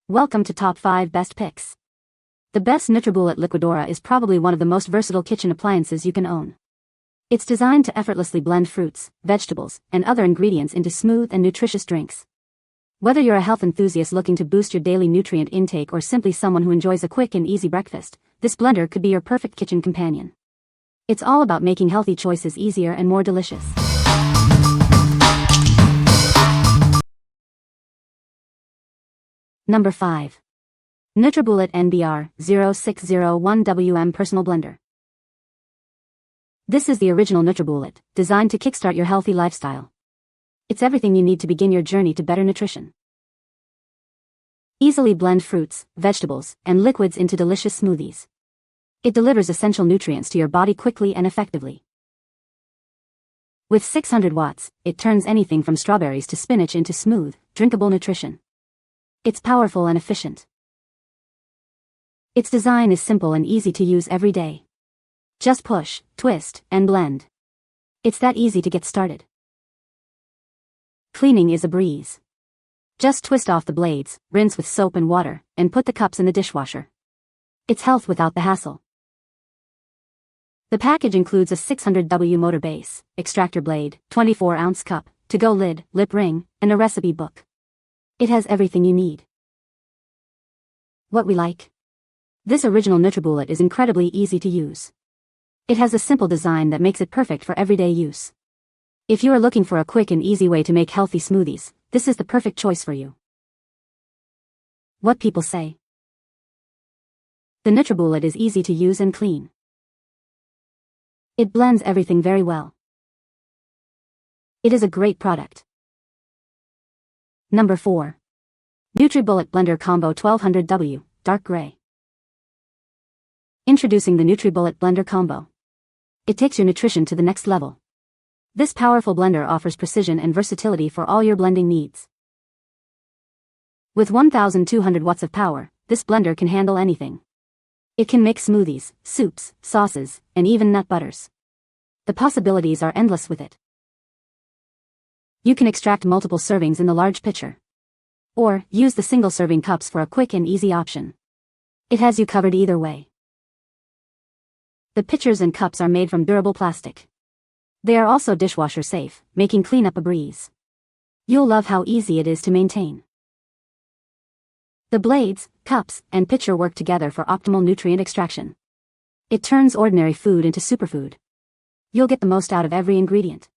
Welcome to Top 5 Best Picks. The best Nutribullet Licuadora is probably one of the most versatile kitchen appliances you can own. It's designed to effortlessly blend fruits, vegetables, and other ingredients into smooth and nutritious drinks. Whether you're a health enthusiast looking to boost your daily nutrient intake or simply someone who enjoys a quick and easy breakfast, this blender could be your perfect kitchen companion. It's all about making healthy choices easier and more delicious. Number 5. Nutribullet NBR-0601WM Personal Blender. This is the original Nutribullet, designed to kickstart your healthy lifestyle. It's everything you need to begin your journey to better nutrition. Easily blend fruits, vegetables, and liquids into delicious smoothies. It delivers essential nutrients to your body quickly and effectively. With 600 watts, it turns anything from strawberries to spinach into smooth, drinkable nutrition. It's powerful and efficient. Its design is simple and easy to use every day. Just push, twist, and blend. It's that easy to get started. Cleaning is a breeze. Just twist off the blades, rinse with soap and water, and put the cups in the dishwasher. It's health without the hassle. The package includes a 600W motor base, extractor blade, 24-ounce cup, to-go lid, lip ring, and a recipe book. It has everything you need. What we like? This original Nutribullet is incredibly easy to use. It has a simple design that makes it perfect for everyday use. If you are looking for a quick and easy way to make healthy smoothies, this is the perfect choice for you. What people say? The Nutribullet is easy to use and clean. It blends everything very well. It is a great product. Number 4. Nutribullet Blender Combo 1200W, Dark Gray. Introducing the Nutribullet Blender Combo. It takes your nutrition to the next level. This powerful blender offers precision and versatility for all your blending needs. With 1,200 watts of power, this blender can handle anything. It can make smoothies, soups, sauces, and even nut butters. The possibilities are endless with it. You can extract multiple servings in the large pitcher. Or, use the single-serving cups for a quick and easy option. It has you covered either way. The pitchers and cups are made from durable plastic. They are also dishwasher safe, making cleanup a breeze. You'll love how easy it is to maintain. The blades, cups, and pitcher work together for optimal nutrient extraction. It turns ordinary food into superfood. You'll get the most out of every ingredient.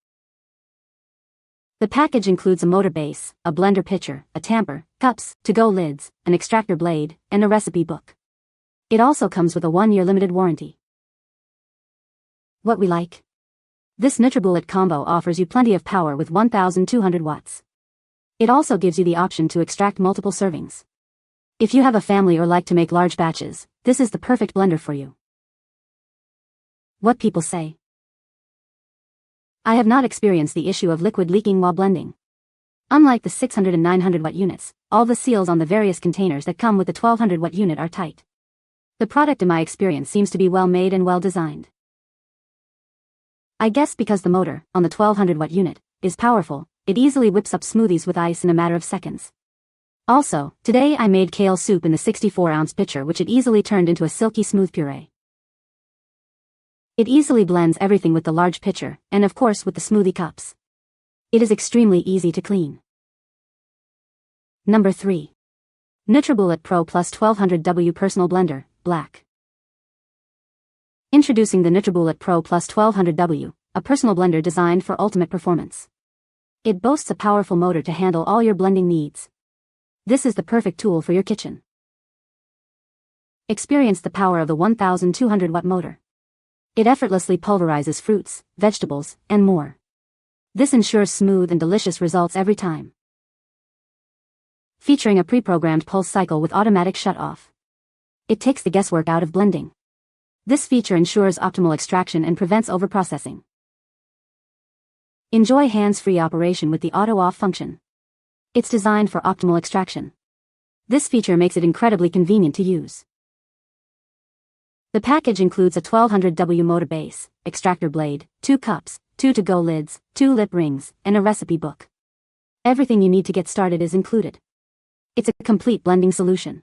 The package includes a motor base, a blender pitcher, a tamper, cups, to-go lids, an extractor blade, and a recipe book. It also comes with a 1-year limited warranty. What we like? This Nutribullet combo offers you plenty of power with 1,200 watts. It also gives you the option to extract multiple servings. If you have a family or like to make large batches, this is the perfect blender for you. What people say? I have not experienced the issue of liquid leaking while blending. Unlike the 600 and 900 watt units, all the seals on the various containers that come with the 1200 watt unit are tight. The product in my experience seems to be well made and well designed. I guess because the motor, on the 1200 watt unit, is powerful, it easily whips up smoothies with ice in a matter of seconds. Also, today I made kale soup in the 64-ounce pitcher which it easily turned into a silky smooth puree. It easily blends everything with the large pitcher, and of course with the smoothie cups. It is extremely easy to clean. Number 3. Nutribullet Pro Plus 1200W Personal Blender, Black. Introducing the Nutribullet Pro Plus 1200W, a personal blender designed for ultimate performance. It boasts a powerful motor to handle all your blending needs. This is the perfect tool for your kitchen. Experience the power of the 1,200 watt motor. It effortlessly pulverizes fruits, vegetables, and more. This ensures smooth and delicious results every time. Featuring a pre-programmed pulse cycle with automatic shut-off. It takes the guesswork out of blending. This feature ensures optimal extraction and prevents overprocessing. Enjoy hands-free operation with the auto-off function. It's designed for optimal extraction. This feature makes it incredibly convenient to use. The package includes a 1200W motor base, extractor blade, 2 cups, 2 to-go lids, 2 lip rings, and a recipe book. Everything you need to get started is included. It's a complete blending solution.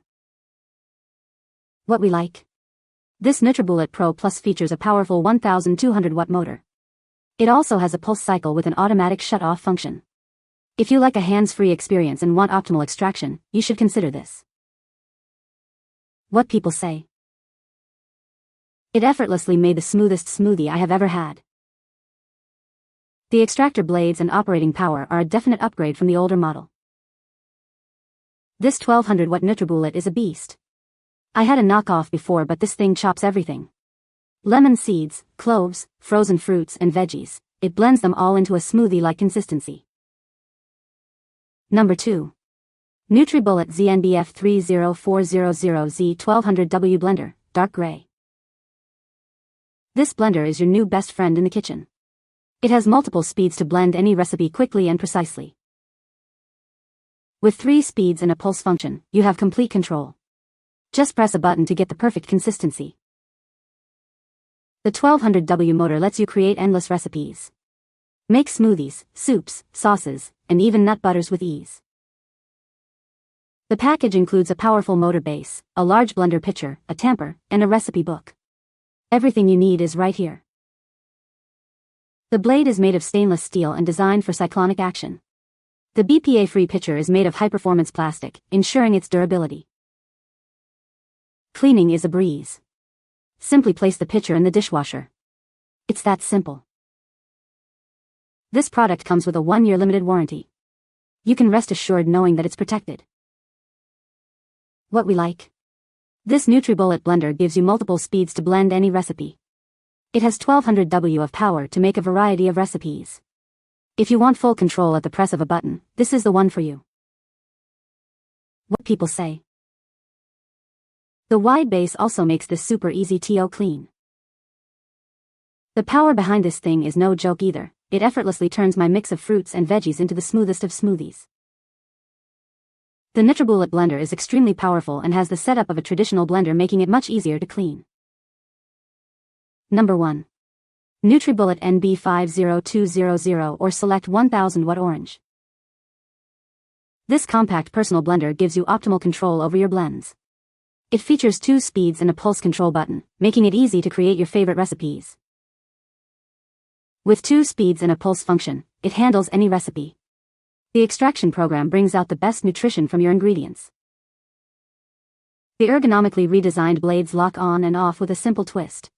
What we like. This Nutribullet Pro Plus features a powerful 1200 watt motor. It also has a pulse cycle with an automatic shut-off function. If you like a hands-free experience and want optimal extraction, you should consider this. What people say. It effortlessly made the smoothest smoothie I have ever had. The extractor blades and operating power are a definite upgrade from the older model. This 1200 watt Nutribullet is a beast. I had a knockoff before, but this thing chops everything. Lemon seeds, cloves, frozen fruits and veggies. It blends them all into a smoothie-like consistency. Number 2. Nutribullet NBR-0601WM Blender, Dark Gray. This blender is your new best friend in the kitchen. It has multiple speeds to blend any recipe quickly and precisely. With 3 speeds and a pulse function, you have complete control. Just press a button to get the perfect consistency. The 1200W motor lets you create endless recipes. Make smoothies, soups, sauces, and even nut butters with ease. The package includes a powerful motor base, a large blender pitcher, a tamper, and a recipe book. Everything you need is right here. The blade is made of stainless steel and designed for cyclonic action. The BPA-free pitcher is made of high-performance plastic, ensuring its durability. Cleaning is a breeze. Simply place the pitcher in the dishwasher. It's that simple. This product comes with a 1-year limited warranty. You can rest assured knowing that it's protected. What we like. This Nutribullet blender gives you multiple speeds to blend any recipe. It has 1200W of power to make a variety of recipes. If you want full control at the press of a button, this is the one for you. What people say. The wide base also makes this super easy to clean. The power behind this thing is no joke either. It effortlessly turns my mix of fruits and veggies into the smoothest of smoothies. The Nutribullet blender is extremely powerful and has the setup of a traditional blender, making it much easier to clean. Number 1. Nutribullet NB-050200 or select 1000 watt orange. This compact personal blender gives you optimal control over your blends. It features 2 speeds and a pulse control button, making it easy to create your favorite recipes. With 2 speeds and a pulse function, it handles any recipe. The extraction program brings out the best nutrition from your ingredients. The ergonomically redesigned blades lock on and off with a simple twist.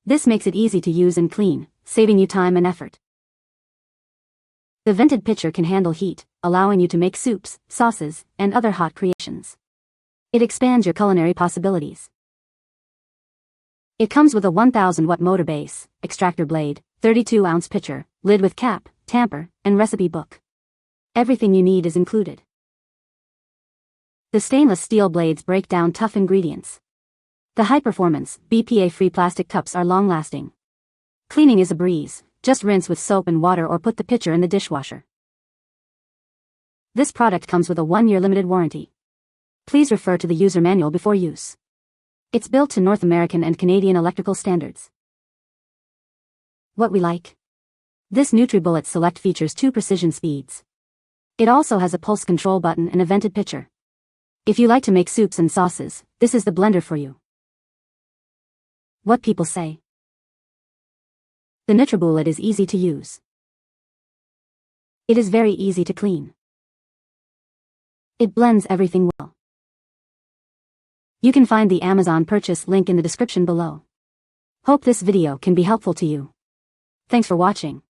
This makes it easy to use and clean, saving you time and effort. The vented pitcher can handle heat, allowing you to make soups, sauces, and other hot creations. It expands your culinary possibilities. It comes with a 1000 watt motor base, extractor blade, 32-ounce pitcher, lid with cap, tamper, and recipe book. Everything you need is included. The stainless steel blades break down tough ingredients. The high-performance, BPA-free plastic cups are long-lasting. Cleaning is a breeze. Just rinse with soap and water or put the pitcher in the dishwasher. This product comes with a 1-year limited warranty. Please refer to the user manual before use. It's built to North American and Canadian electrical standards. What we like. This Nutribullet Select features 2 precision speeds. It also has a pulse control button and a vented pitcher. If you like to make soups and sauces, this is the blender for you. What people say. The Nutribullet is easy to use. It is very easy to clean. It blends everything well. You can find the Amazon purchase link in the description below. Hope this video can be helpful to you. Thanks for watching.